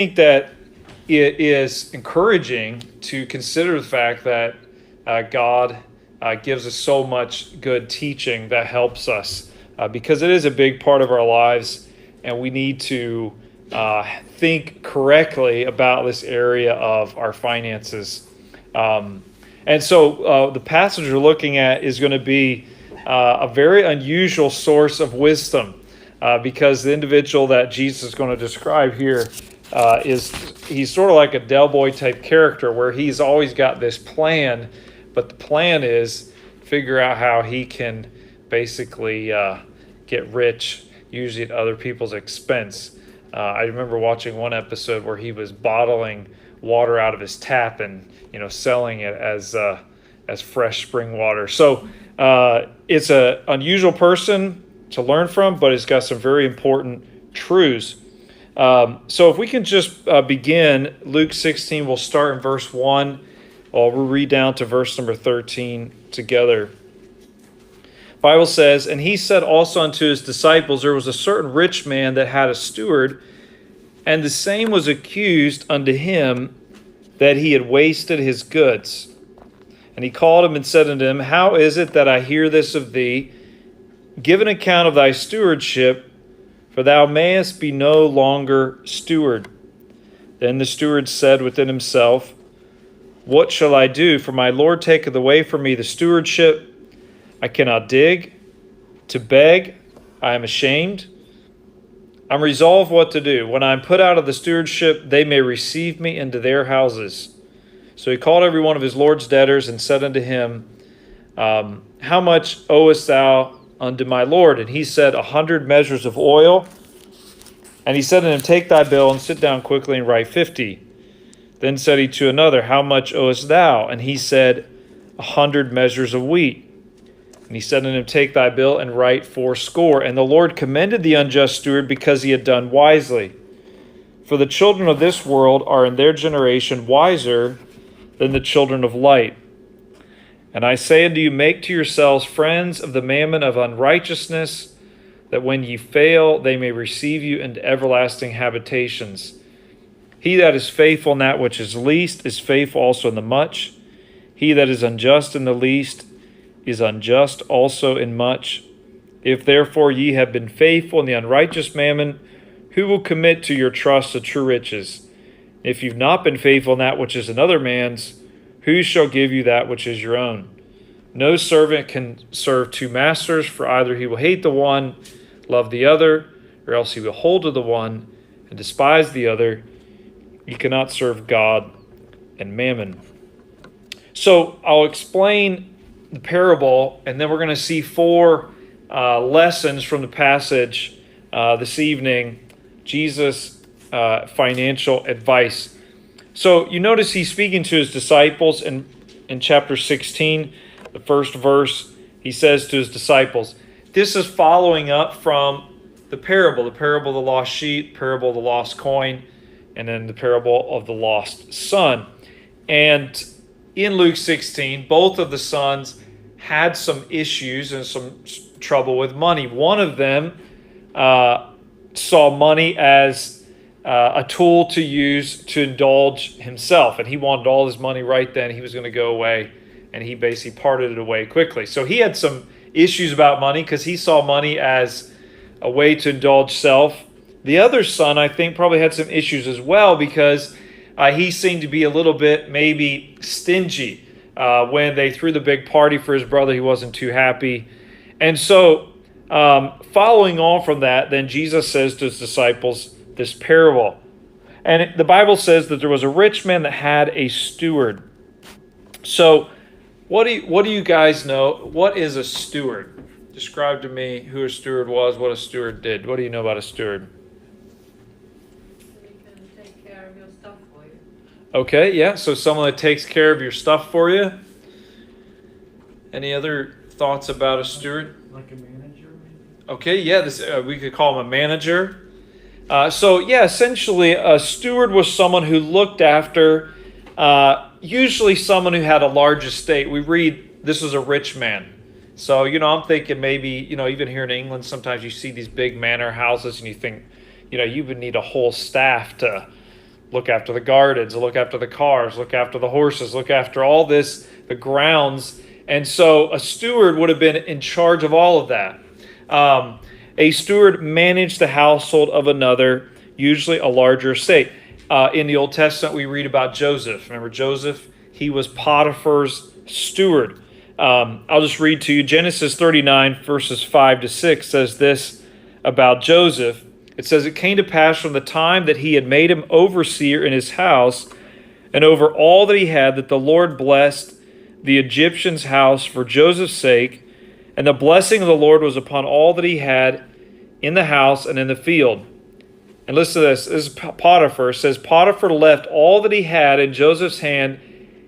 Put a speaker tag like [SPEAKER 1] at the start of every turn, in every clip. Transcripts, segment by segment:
[SPEAKER 1] think that it is encouraging to consider the fact that God gives us so much good teaching that helps us because it is a big part of our lives, and we need to think correctly about this area of our finances. And so the passage we're looking at is going to be a very unusual source of wisdom because the individual that Jesus is going to describe here he's sort of like a Del Boy type character where he's always got this plan, but the plan is figure out how he can basically get rich, usually at other people's expense. I remember watching one episode where he was bottling water out of his tap and selling it as fresh spring water. So it's an unusual person to learn from, but it's got some very important truths. So if we can just begin, Luke 16, we'll start in verse 1. We'll read down to verse number 13 together. The Bible says, "And he said also unto his disciples, There was a certain rich man that had a steward, and the same was accused unto him that he had wasted his goods. And he called him and said unto him, How is it that I hear this of thee? Give an account of thy stewardship, for thou mayest be no longer steward. Then the steward said within himself, What shall I do? For my Lord taketh away from me the stewardship. I cannot dig. To beg, I am ashamed. I'm resolved what to do. When I am put out of the stewardship, they may receive me into their houses. So he called every one of his Lord's debtors and said unto him, How much owest thou unto my Lord? And he said, 100 measures of oil. And he said unto him, Take thy bill and sit down quickly and write 50. Then said he to another, How much owest thou? And he said, 100 measures of wheat. And he said unto him, Take thy bill and write 80. And the Lord commended the unjust steward because he had done wisely. For the children of this world are in their generation wiser than the children of light. And I say unto you, make to yourselves friends of the mammon of unrighteousness, that when ye fail, they may receive you into everlasting habitations. He that is faithful in that which is least is faithful also in the much. He that is unjust in the least is unjust also in much. If therefore ye have been faithful in the unrighteous mammon, who will commit to your trust the true riches? If you've not been faithful in that which is another man's, who shall give you that which is your own? No servant can serve two masters, for either he will hate the one, love the other, or else he will hold to the one and despise the other. You cannot serve God and mammon. So I'll explain the parable, and then we're going to see four lessons from the passage this evening. Jesus' financial advice. So you notice he's speaking to his disciples in chapter 16, the first verse. He says to his disciples, this is following up from the parable of the lost sheep, parable of the lost coin, and then the parable of the lost son. And in Luke 16, both of the sons had some issues and some trouble with money. One of them saw money as a tool to use to indulge himself, and he wanted all his money right then. He was going to go away, and he basically parted it away quickly. So he had some issues about money because he saw money as a way to indulge self. The other son, I think, probably had some issues as well because he seemed to be a little bit maybe stingy. When they threw the big party for his brother, he wasn't too happy. And so following on from that, then Jesus says to his disciples this parable. And the Bible says that there was a rich man that had a steward. So what do you guys know? What is a steward? Describe to me who a steward was, what a steward did. What do you know about a steward? Okay, yeah, so someone that takes care of your stuff for you. Any other thoughts about a steward?
[SPEAKER 2] Like a manager?
[SPEAKER 1] Okay, yeah, we could call him a manager. Essentially a steward was someone who looked after, usually someone who had a large estate. We read this was a rich man. So, I'm thinking maybe, even here in England, sometimes you see these big manor houses and you think, you would need a whole staff to look after the gardens, look after the cars, look after the horses, look after all this, the grounds. And so a steward would have been in charge of all of that. A steward managed the household of another, usually a larger estate. In the Old Testament, we read about Joseph. Remember Joseph? He was Potiphar's steward. I'll just read to you. Genesis 39, verses 5 to 6 says this about Joseph. It says, "It came to pass from the time that he had made him overseer in his house and over all that he had, that the Lord blessed the Egyptian's house for Joseph's sake, and the blessing of the Lord was upon all that he had in the house and in the field." And listen to this. This is Potiphar. It says, "Potiphar left all that he had in Joseph's hand.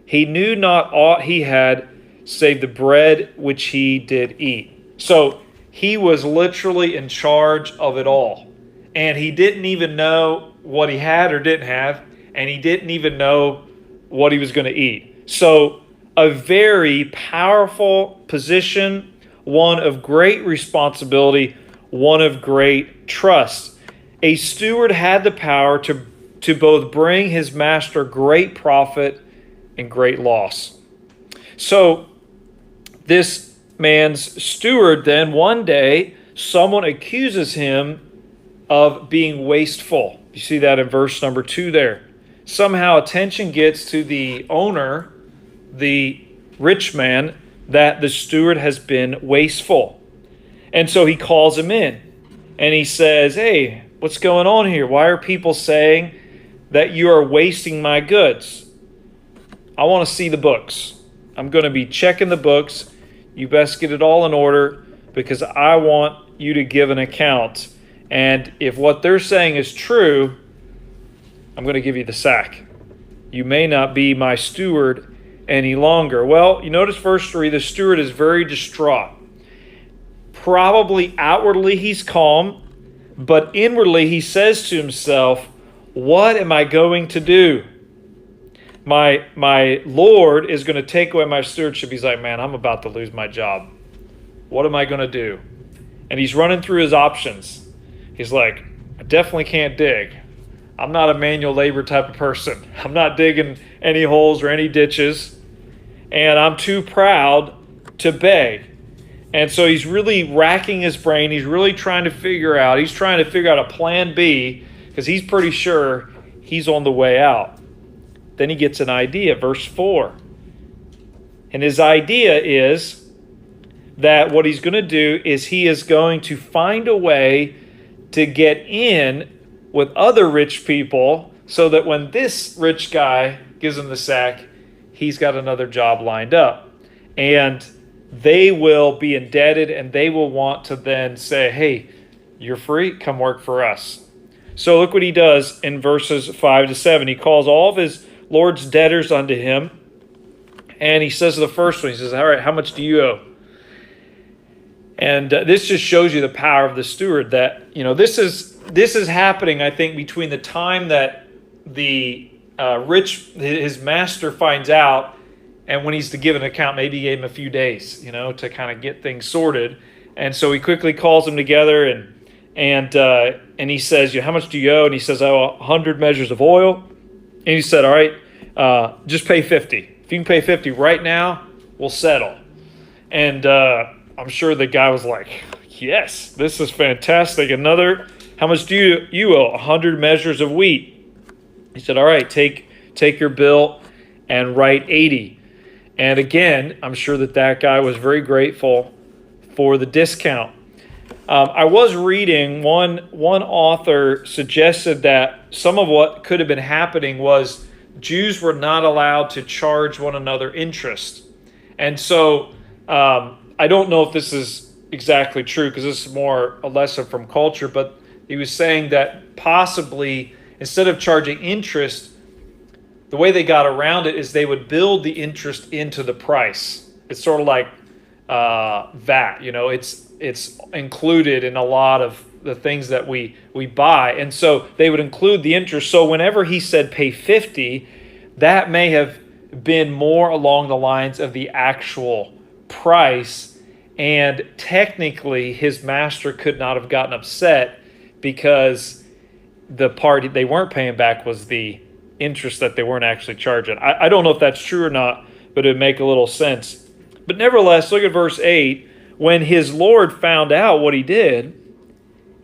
[SPEAKER 1] He knew not aught he had, save the bread which he did eat." So he was literally in charge of it all. And he didn't even know what he had or didn't have. And he didn't even know what he was going to eat. So a very powerful position, one of great responsibility, one of great trust. A steward had the power to both bring his master great profit and great loss. So this man's steward, then one day, someone accuses him of being wasteful. You see that in verse number 2 there. Somehow attention gets to the owner, the rich man, that the steward has been wasteful. And so he calls him in and he says, "Hey, what's going on here? Why are people saying that you are wasting my goods? I want to see the books. I'm going to be checking the books. You best get it all in order because I want you to give an account. And if what they're saying is true, I'm going to give you the sack. You may not be my steward any longer." Well, you notice verse 3, the steward is very distraught. Probably outwardly he's calm, but inwardly he says to himself, "What am I going to do? My Lord is going to take away my stewardship." He's like, "Man, I'm about to lose my job. What am I going to do?" And he's running through his options. He's like, "I definitely can't dig. I'm not a manual labor type of person. I'm not digging any holes or any ditches. And I'm too proud to beg." And so he's really racking his brain. He's really trying to figure out a plan B because he's pretty sure he's on the way out. Then he gets an idea, verse 4. And his idea is that what he's going to do is he is going to find a way to get in with other rich people so that when this rich guy gives him the sack, he's got another job lined up. And they will be indebted and they will want to then say, "Hey, you're free, come work for us." So look what he does in verses 5 to 7. He calls all of his Lord's debtors unto him. And he says to the first one, he says, "All right, how much do you owe?" And this just shows you the power of the steward that, this is happening, I think, between the time that the his master finds out and when he's to give an account. Maybe he gave him a few days, to kind of get things sorted. And so he quickly calls them together and he says, "How much do you owe?" And he says, "I owe 100 measures of oil." And he said, "All right, just pay 50. If you can pay 50 right now, we'll settle." And I'm sure the guy was like, "Yes, this is fantastic. Another, how much do you owe?" 100 measures of wheat. He said, "All right, take your bill and write 80. And again, I'm sure that guy was very grateful for the discount. I was reading, one author suggested that some of what could have been happening was Jews were not allowed to charge one another interest. And so I don't know if this is exactly true because this is more a lesson from culture, but he was saying that possibly instead of charging interest, the way they got around it is they would build the interest into the price. It's sort of like VAT, it's included in a lot of the things that we buy. And so they would include the interest. So whenever he said pay 50, that may have been more along the lines of the actual price. And technically his master could not have gotten upset because the part they weren't paying back was the interest that they weren't actually charging. I don't know if that's true or not, but it would make a little sense. But nevertheless, look at verse 8. When his Lord found out what he did,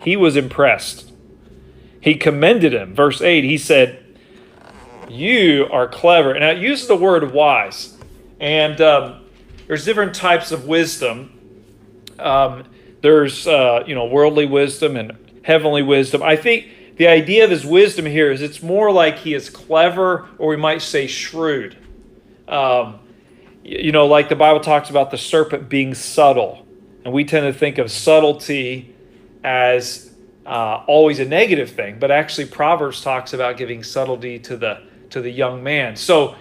[SPEAKER 1] he was impressed. He commended him. Verse 8, he said, "You are clever." And it uses the word wise. And there's different types of wisdom. There's worldly wisdom and heavenly wisdom. I think the idea of his wisdom here is it's more like he is clever, or we might say shrewd. Like the Bible talks about the serpent being subtle. And we tend to think of subtlety as always a negative thing, but actually Proverbs talks about giving subtlety to the young man. So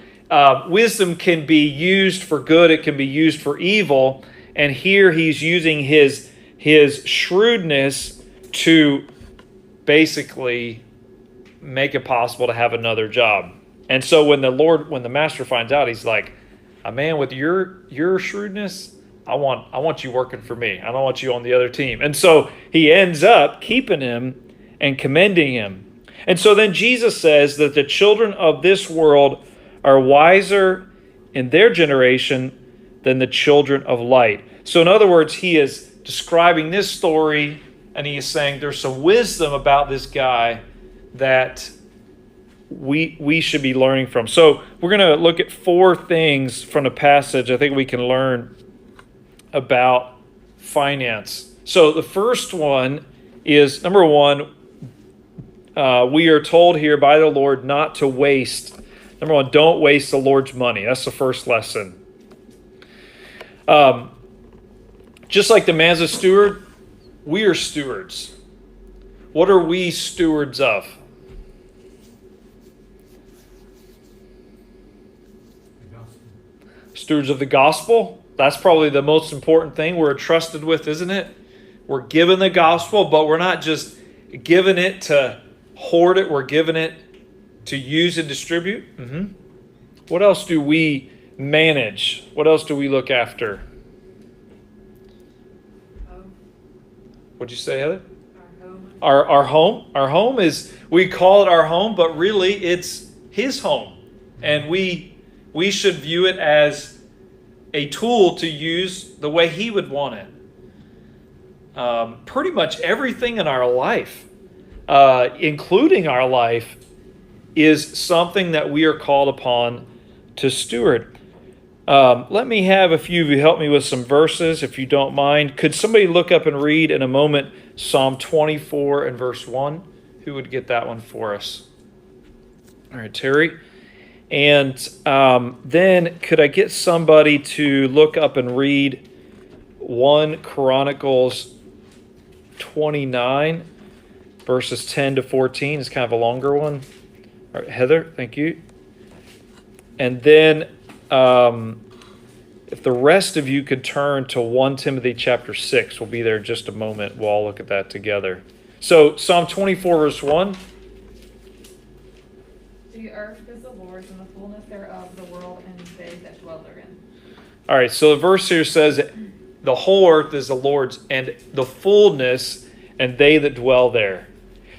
[SPEAKER 1] wisdom can be used for good, it can be used for evil, and here he's using his shrewdness to basically make it possible to have another job. And so when the master finds out, he's like, "Man, with your shrewdness, I want you working for me. I don't want you on the other team." And so he ends up keeping him and commending him. And so then Jesus says that the children of this world are wiser in their generation than the children of light. So in other words, he is describing this story, and he is saying there's some wisdom about this guy that we should be learning from. So we're going to look at 4 things from the passage I think we can learn about finance. So the first one is, number 1, we are told here by the Lord not to waste. Number 1, don't waste the Lord's money. That's the first lesson. Just like the man's a steward, we are stewards. What are we stewards of? Stewards of the gospel. That's probably the most important thing we're entrusted with, isn't it? We're given the gospel, but we're not just given it to hoard it. We're given it to use and distribute. What else do we manage? What else do we look after? What'd you say, Heather? Our home. Our home is, we call it our home, but really it's his home. And we should view it as a tool to use the way he would want it. Pretty much everything in our life, including our life, is something that we are called upon to steward. Let me have a few of you help me with some verses, if you don't mind. Could somebody look up and read in a moment Psalm 24 and verse 1? Who would get that one for us? All right, Terry. And then could I get somebody to look up and read 1 Chronicles 29, verses 10 to 14? It's kind of a longer one. All right, Heather, thank you. And then if the rest of you could turn to 1 Timothy chapter 6, we'll be there in just a moment. We'll all look at that together. So Psalm 24, verse 1.
[SPEAKER 2] The earth is the Lord's, and the fullness thereof, the world, and they that dwell therein.
[SPEAKER 1] All right, so the verse here says, the whole earth is the Lord's, and the fullness, and they that dwell there.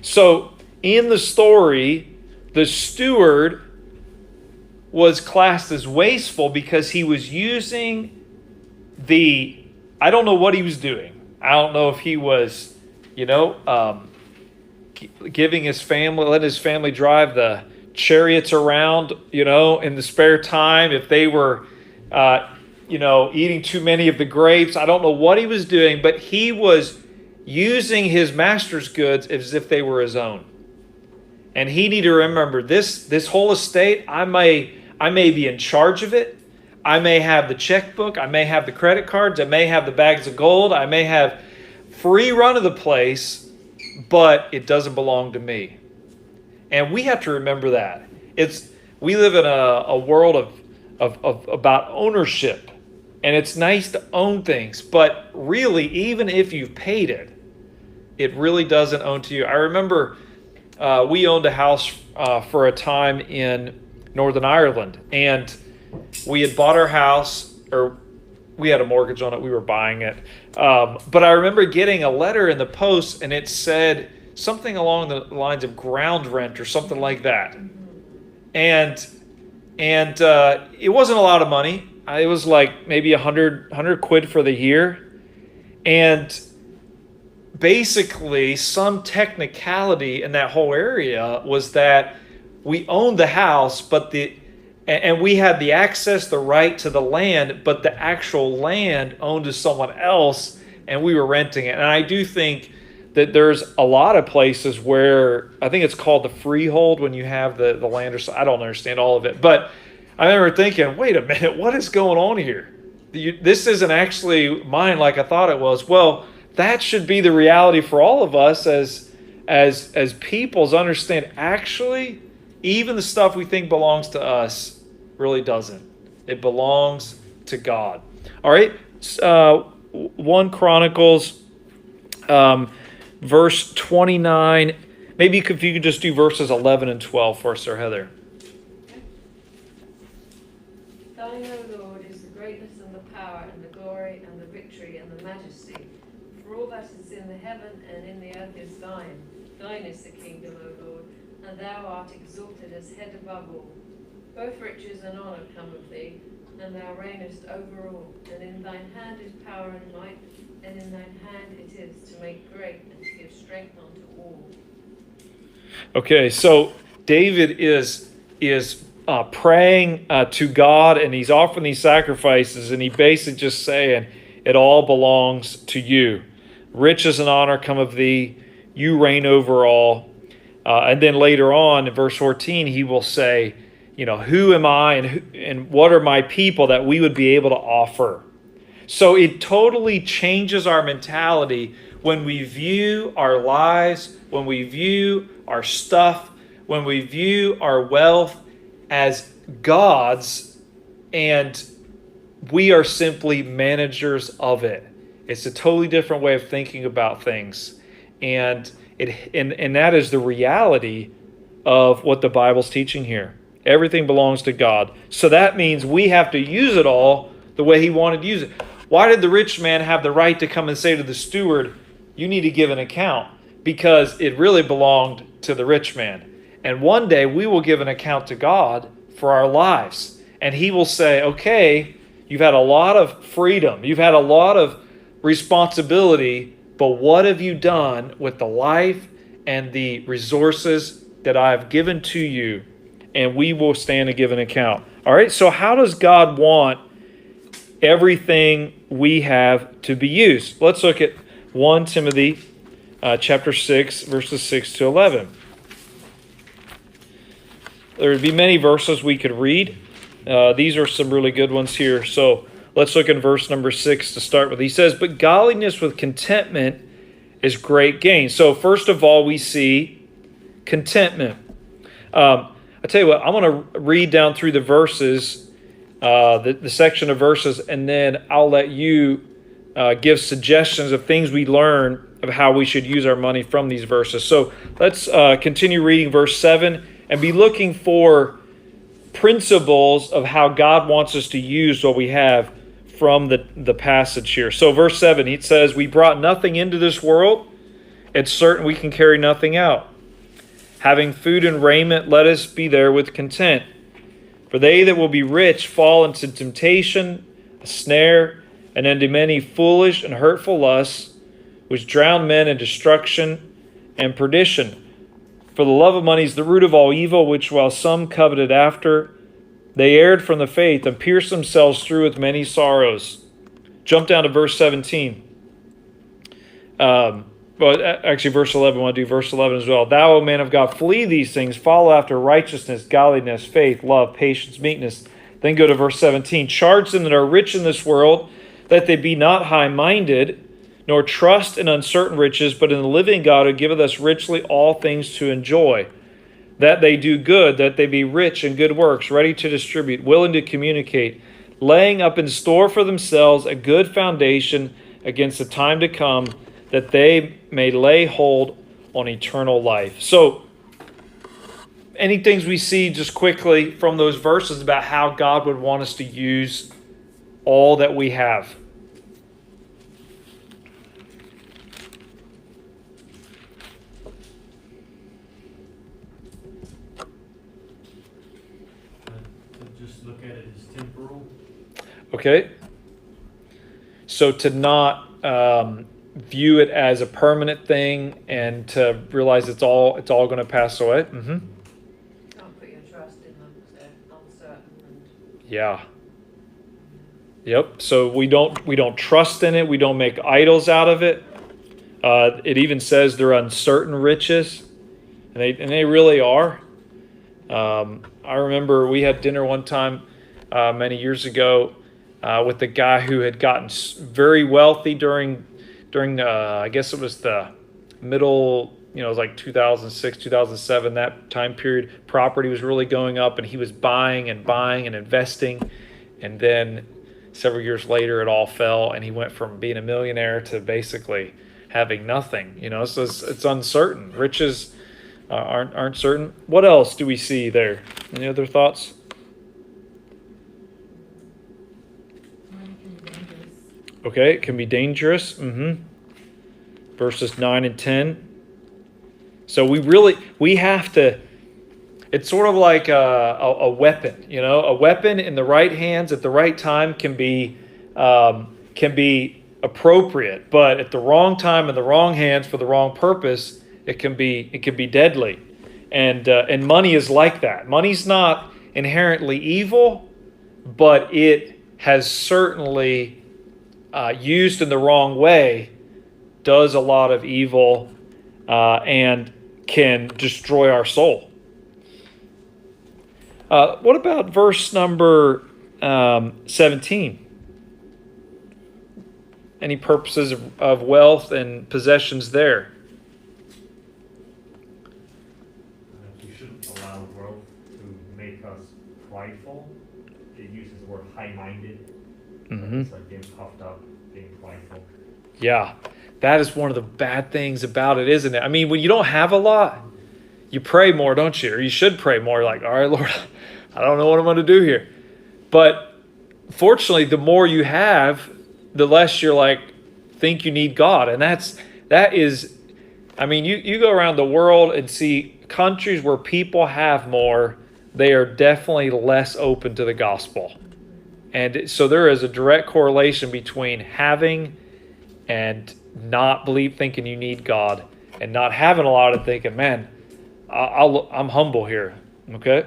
[SPEAKER 1] So in the story, the steward was classed as wasteful because he was using I don't know what he was doing. I don't know if he was, giving his family, letting his family drive the chariots around, in the spare time, if they were, eating too many of the grapes. I don't know what he was doing, but he was using his master's goods as if they were his own. And he needed to remember this whole estate, I may be in charge of it. I may have the checkbook. I may have the credit cards. I may have the bags of gold. I may have free run of the place, but it doesn't belong to me. And we have to remember that. We live in a world of about ownership, and it's nice to own things, but really, even if you've paid it, it really doesn't own to you. I remember we owned a house for a time in Northern Ireland, and we had bought our house, or we had a mortgage on it. We were buying it. But I remember getting a letter in the post, and it said something along the lines of ground rent or something like that. and it wasn't a lot of money. It was like maybe 100 quid for the year. And basically, some technicality in that whole area was that we owned the house, and we had the access, the right to the land, but the actual land owned to someone else, and we were renting it. And I do think that there's a lot of places where I think it's called the freehold when you have the land, or so. I don't understand all of it, but I remember thinking, wait a minute, what is going on here? This isn't actually mine like I thought it was. Well, that should be the reality for all of us as peoples. Understand, actually, even the stuff we think belongs to us really doesn't. It belongs to God. All right, 1 Chronicles, verse 29. Maybe if you could just do verses 11 and 12 for us, Sir Heather.
[SPEAKER 3] Thine, O Lord, is the greatness and the power and the glory and the victory and the majesty. For all that is in the heaven and in the earth is thine. Thine is the kingdom, O Lord, and thou art exalted as head above all. Both riches and honour come of thee, and thou reignest over all. And in thine hand is power and might, and in thine hand it is to make great and to give strength unto all.
[SPEAKER 1] Okay, so David is praying to God, and he's offering these sacrifices, and he basically just saying, it all belongs to you. Riches and honor come of thee. You reign over all. And then later on in verse 14, he will say, who am I and what are my people that we would be able to offer? So it totally changes our mentality when we view our lives, when we view our stuff, when we view our wealth as God's, and we are simply managers of it. It's a totally different way of thinking about things. And that is the reality of what the Bible's teaching here. Everything belongs to God. So that means we have to use it all the way he wanted to use it. Why did the rich man have the right to come and say to the steward, you need to give an account? Because it really belonged to the rich man. And one day we will give an account to God for our lives. And he will say, okay, you've had a lot of freedom. You've had a lot of responsibility, but what have you done with the life and the resources that I have given to you? And we will stand to give an account. All right, so how does God want everything we have to be used? Let's look at 1 Timothy chapter 6, verses 6 to 11. There would be many verses we could read. These are some really good ones here. So let's look at verse number 6 to start with. He says, but godliness with contentment is great gain. So first of all, we see contentment. I tell you what, I'm going to read down through the verses, the section of verses, and then I'll let you give suggestions of things we learn of how we should use our money from these verses. So let's continue reading verse 7 and be looking for principles of how God wants us to use what we have from the passage here. So verse 7, he says, we brought nothing into this world. It's certain we can carry nothing out. Having food and raiment, let us be there with content. For they that will be rich fall into temptation, a snare, and into many foolish and hurtful lusts, which drown men in destruction and perdition. For the love of money is the root of all evil, which while some coveted after, they erred from the faith and pierced themselves through with many sorrows. Jump down to verse 17. Actually, verse 11. I want to do verse 11 as well. Thou, O man of God, flee these things. Follow after righteousness, godliness, faith, love, patience, meekness. Then go to verse 17. Charge them that are rich in this world, that they be not high-minded, nor trust in uncertain riches, but in the living God who giveth us richly all things to enjoy. That they do good, that they be rich in good works, ready to distribute, willing to communicate, laying up in store for themselves a good foundation against the time to come, that they may lay hold on eternal life. So, any things we see just quickly from those verses about how God would want us to use all that we have?
[SPEAKER 4] just look at it as temporal.
[SPEAKER 1] Okay. So to not view it as a permanent thing and to realize it's all going to pass away. Mm-hmm.
[SPEAKER 3] Can't put your trust in them because they're uncertain and
[SPEAKER 1] Yeah. Yep. So we don't trust in it. We don't make idols out of it. It even says they're uncertain riches, and they really are. I remember we had dinner one time many years ago with a guy who had gotten very wealthy during I guess it was the middle, it was like 2006, 2007, that time period. Property was really going up, and he was buying and investing, and then several years later it all fell, and he went from being a millionaire to basically having nothing. So it's uncertain. Riches aren't certain. What else do we see there? Any other thoughts?
[SPEAKER 2] Money can be dangerous.
[SPEAKER 1] Okay, it can be dangerous. Verses 9 and 10. So we have to. It's sort of like a weapon, A weapon in the right hands at the right time can be appropriate, but at the wrong time in the wrong hands for the wrong purpose, it can be deadly. And money is like that. Money's not inherently evil, but it has certainly used in the wrong way does a lot of evil and can destroy our soul. What about verse number 17? Any purposes of wealth and possessions there?
[SPEAKER 5] You shouldn't allow growth to make us prideful. It uses the word high-minded. It's like being puffed up, being prideful.
[SPEAKER 1] Yeah, that is one of the bad things about it, isn't it? I mean, when you don't have a lot, you pray more, don't you? Or you should pray more, like, all right, Lord, I don't know what I'm going to do here. But fortunately, the more you have, the less you're like, think you need God. And that is, I mean, you go around the world and see countries where people have more, they are definitely less open to the gospel. And so there is a direct correlation between having and not thinking you need God, and not having a lot and thinking, man, I'm humble here. Okay?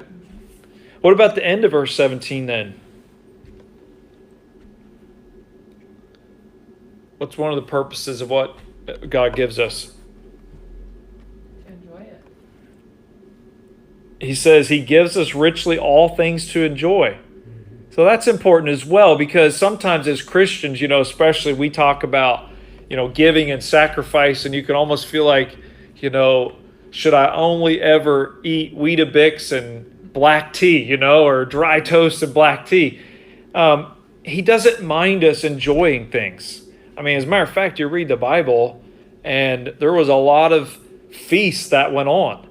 [SPEAKER 1] What about the end of verse 17 then? What's one of the purposes of what God gives us?
[SPEAKER 2] Enjoy it.
[SPEAKER 1] He says he gives us richly all things to enjoy. So that's important as well, because sometimes as Christians, especially we talk about, giving and sacrifice, and you can almost feel like, should I only ever eat Weetabix and black tea, or dry toast and black tea? He doesn't mind us enjoying things. I mean, as a matter of fact, you read the Bible, and there was a lot of feasts that went on.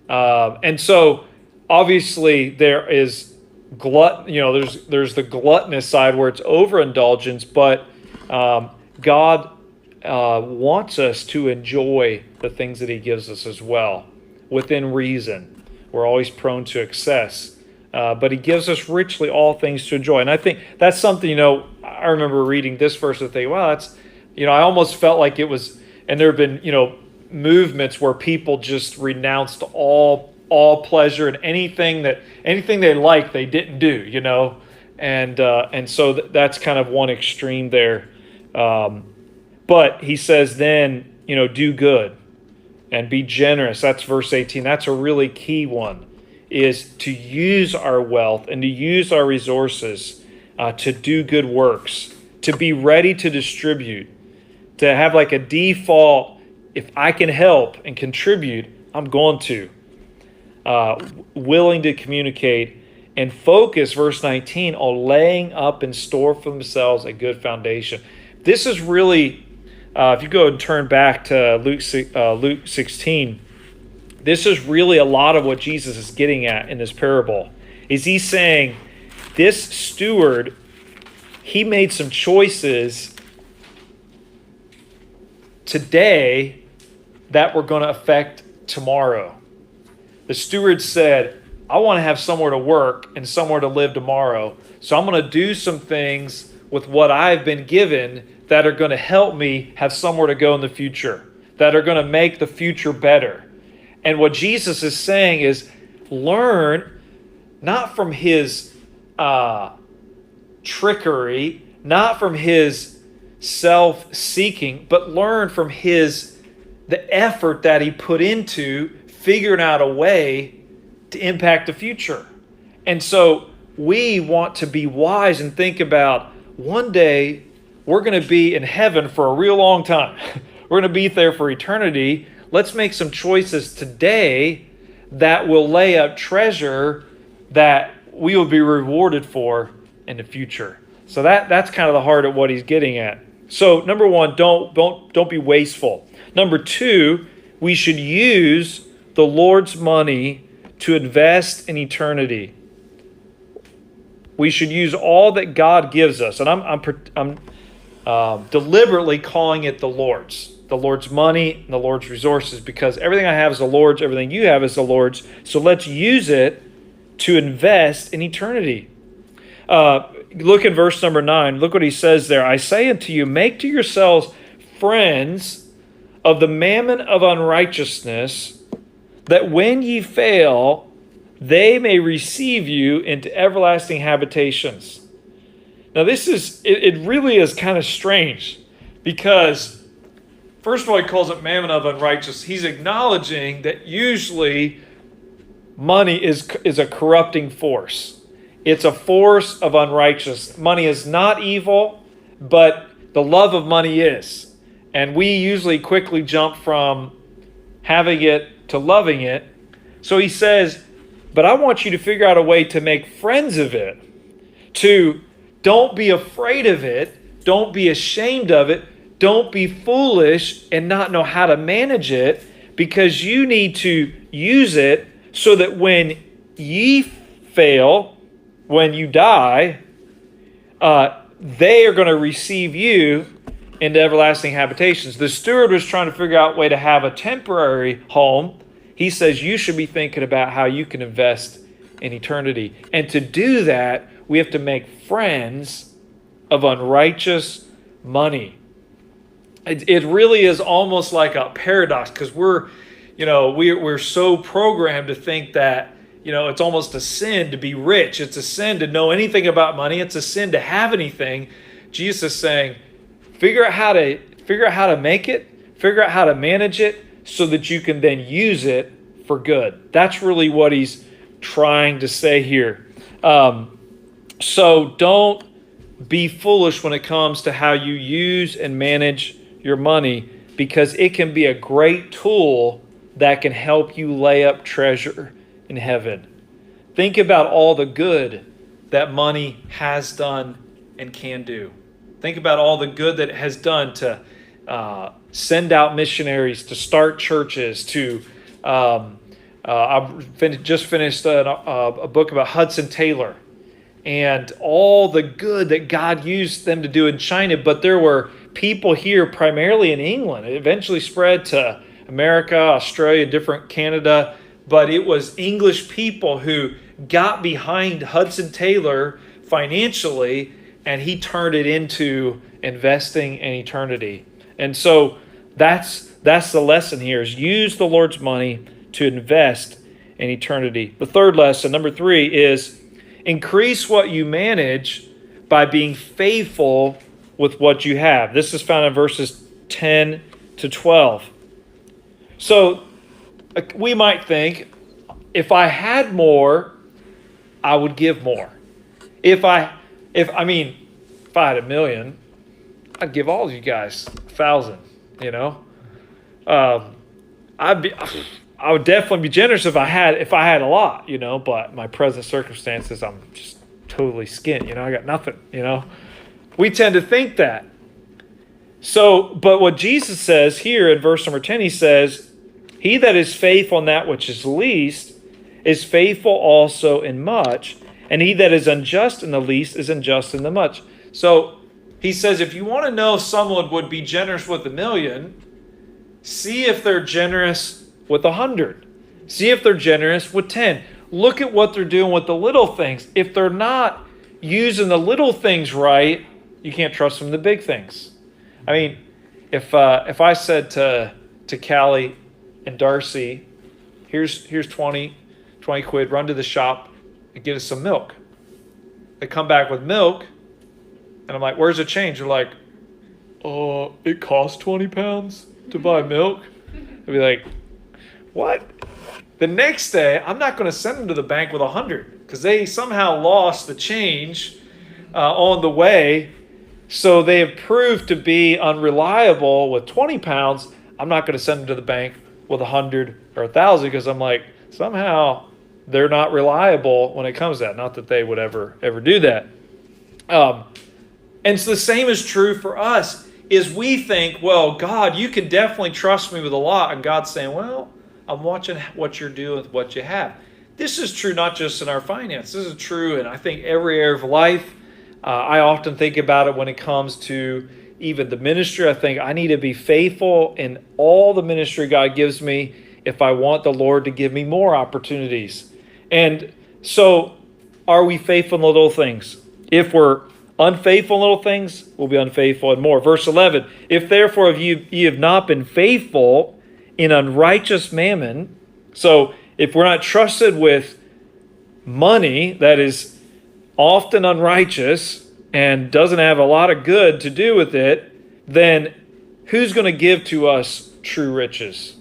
[SPEAKER 1] And so, obviously, there is there's the gluttonous side where it's overindulgence, but God wants us to enjoy the things that he gives us as well, within reason. We're always prone to excess. But he gives us richly all things to enjoy. And I think that's something, I remember reading this verse and thinking, wow, that's, I almost felt like it was, and there have been, movements where people just renounced all pleasure, and anything they liked, they didn't do, and so that's kind of one extreme there. But he says then, do good and be generous. That's verse 18. That's a really key one, is to use our wealth and to use our resources to do good works, to be ready to distribute, to have like a default, if I can help and contribute, I'm going to. Willing to communicate and focus, verse 19, on laying up in store for themselves a good foundation. This is really, if you go and turn back to Luke 16, this is really a lot of what Jesus is getting at in this parable. Is he's saying, this steward, he made some choices today that were going to affect tomorrow. The steward said, I want to have somewhere to work and somewhere to live tomorrow. So I'm going to do some things with what I've been given that are going to help me have somewhere to go in the future, that are going to make the future better. And what Jesus is saying is learn not from his trickery, not from his self-seeking, but learn from the effort that he put into figuring out a way to impact the future. And so we want to be wise and think about one day we're going to be in heaven for a real long time. We're going to be there for eternity. Let's make some choices today that will lay up treasure that we will be rewarded for in the future. So that's kind of the heart of what he's getting at. So number one, don't be wasteful. Number two, we should use the Lord's money to invest in eternity. We should use all that God gives us, and I'm deliberately calling it the Lord's money and the Lord's resources, because everything I have is the Lord's, everything you have is the Lord's. So let's use it to invest in eternity. Look at verse number 9. Look what he says there. I say unto you, make to yourselves friends of the mammon of unrighteousness, that when ye fail, they may receive you into everlasting habitations. Now it really is kind of strange, because first of all, he calls it mammon of unrighteousness. He's acknowledging that usually money is a corrupting force. It's a force of unrighteousness. Money is not evil, but the love of money is. And we usually quickly jump from having it to loving it. So he says, but I want you to figure out a way to make friends of it. To don't be afraid of it. Don't be ashamed of it. Don't be foolish and not know how to manage it, because you need to use it so that when ye fail, when you die, they are going to receive you into everlasting habitations. The steward was trying to figure out a way to have a temporary home. He says you should be thinking about how you can invest in eternity. And to do that, we have to make friends of unrighteous money. It really is almost like a paradox, because we're so programmed to think that it's almost a sin to be rich. It's a sin to know anything about money. It's a sin to have anything. Jesus is saying, figure out how to make it, figure out how to manage it, so that you can then use it for good. That's really what he's trying to say here. So don't be foolish when it comes to how you use and manage your money, because it can be a great tool that can help you lay up treasure in heaven. Think about all the good that money has done and can do. Think about all the good that it has done to send out missionaries, to start churches, to just finished a book about Hudson Taylor and all the good that God used them to do in China. But there were people here, primarily in England. It eventually spread to America, Australia, different Canada. But it was English people who got behind Hudson Taylor financially, and he turned it into investing in eternity. And so that's the lesson here, is use the Lord's money to invest in eternity. The third lesson, number 3, is increase what you manage by being faithful with what you have. This is found in verses 10 to 12. So we might think, if I had more, I would give more. If I had $1 million, I'd give all of you guys 1,000. I would definitely be generous if I had a lot. But my present circumstances, I'm just totally skint. I got nothing. We tend to think that. So, but what Jesus says here in verse number 10, he says, he that is faithful in that which is least is faithful also in much, and he that is unjust in the least is unjust in the much. So he says, if you want to know if someone would be generous with $1 million, see if they're generous with 100. See if they're generous with 10. look at what they're doing with the little things. If they're not using the little things right, you can't trust them in the big things. I mean, if I said to Callie and Darcy, here's 20 quid, run to the shop and get us some milk. They come back with milk, and I'm like, where's the change? They're like, it costs 20 pounds to buy milk. I'd be like, what? The next day, I'm not going to send them to the bank with 100 because they somehow lost the change on the way. So they have proved to be unreliable with 20 pounds. I'm not going to send them to the bank with 100 or 1,000 because I'm like, somehow they're not reliable when it comes to that. Not that they would ever do that. And so the same is true for us, is we think, well, God, you can definitely trust me with a lot. And God's saying, well, I'm watching what you're doing with what you have. This is true not just in our finance. This is true in, I think, every area of life. I often think about it when it comes to even the ministry. I think I need to be faithful in all the ministry God gives me if I want the Lord to give me more opportunities. And so are we faithful in little things? If we're unfaithful in little things, we'll be unfaithful in more. Verse 11, if therefore ye have not been faithful in unrighteous mammon, so if we're not trusted with money that is often unrighteous and doesn't have a lot of good to do with it, then who's going to give to us true riches?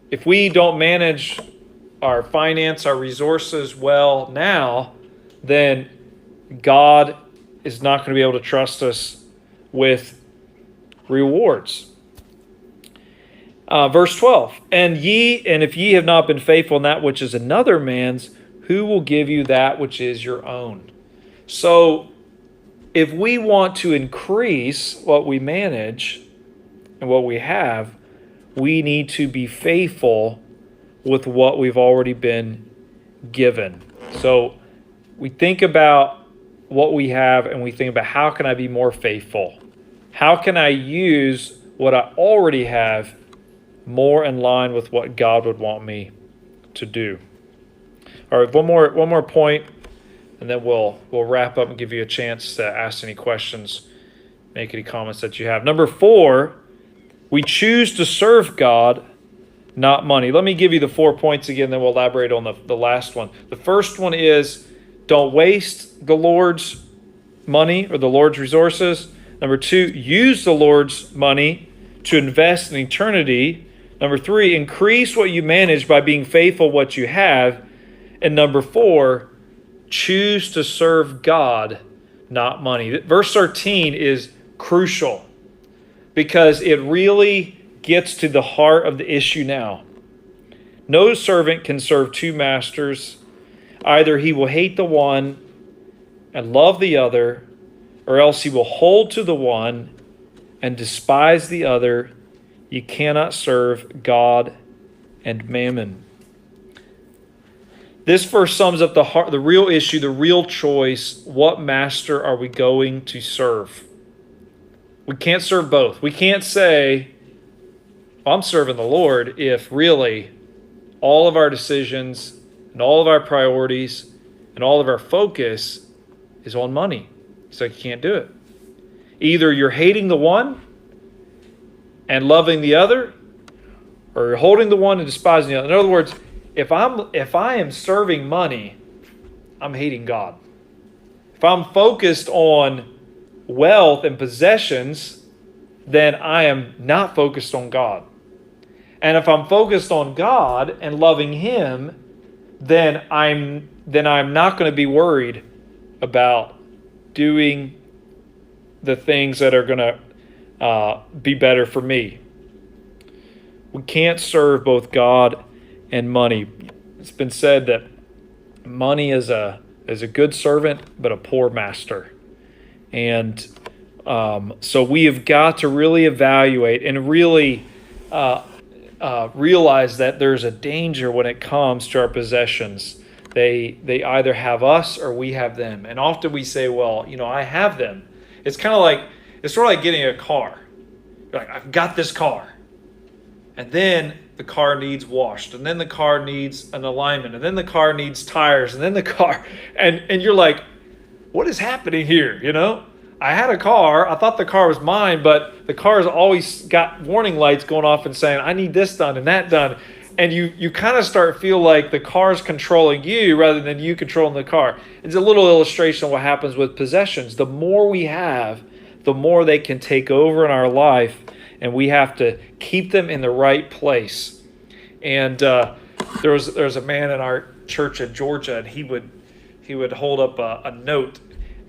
[SPEAKER 1] If we don't manage our finance, our resources well now, then God is not going to be able to trust us with rewards. Verse 12, and if ye have not been faithful in that which is another man's, who will give you that which is your own? So if we want to increase what we manage and what we have, we need to be faithful with what we've already been given. So we think about what we have and we think about, how can I be more faithful? How can I use what I already have more in line with what God would want me to do? All right, one more point, and then we'll wrap up and give you a chance to ask any questions, make any comments that you have. Number 4, we choose to serve God, not money. Let me give you the 4 points again, then we'll elaborate on the last one. The first one is, don't waste the Lord's money or the Lord's resources. Number 2, use the Lord's money to invest in eternity. Number 3, increase what you manage by being faithful what you have. And number 4, choose to serve God, not money. Verse 13 is crucial because it really gets to the heart of the issue now. No servant can serve 2 masters. Either he will hate the one and love the other, or else he will hold to the one and despise the other. You cannot serve God and mammon. This verse sums up the real issue, the real choice. What master are we going to serve? We can't serve both. We can't say, I'm serving the Lord, if really all of our decisions and all of our priorities and all of our focus is on money. It's like you can't do it. Either you're hating the one and loving the other, or you're holding the one and despising the other. In other words, if I am serving money, I'm hating God. If I'm focused on wealth and possessions, then I am not focused on God. And if I'm focused on God and loving Him, then I'm not going to be worried about doing the things that are going to be better for me. We can't serve both God and money. It's been said that money is a good servant, but a poor master. And so we have got to really evaluate and really realize that there's a danger when it comes to our possessions. They either have us or we have them. And often we say, well, I have them. It's sort of like getting a car. You're like, I've got this car. And then the car needs washed, and then the car needs an alignment, and then the car needs tires, and then the car, and you're like, what is happening here? You know, I had a car, I thought the car was mine, but the car's always got warning lights going off and saying, I need this done and that done. And you kind of start feel like the car's controlling you rather than you controlling the car. It's a little illustration of what happens with possessions. The more we have, the more they can take over in our life, and we have to keep them in the right place. And there was a man in our church in Georgia, and he would hold up a note,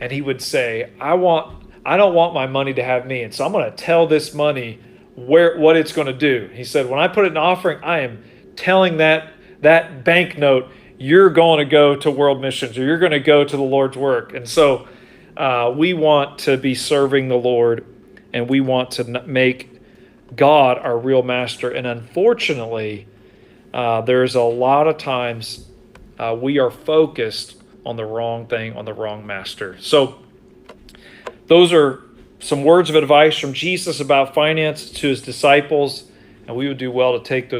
[SPEAKER 1] and he would say, I don't want my money to have me, and so I'm going to tell this money what it's going to do. He said, when I put it in offering, I am telling that banknote, you're going to go to world missions, or you're going to go to the Lord's work. And so we want to be serving the Lord, and we want to make God our real master. And unfortunately, there's a lot of times we are focused on the wrong thing, on the wrong master. So those are some words of advice from Jesus about finance to his disciples, and we would do well to take those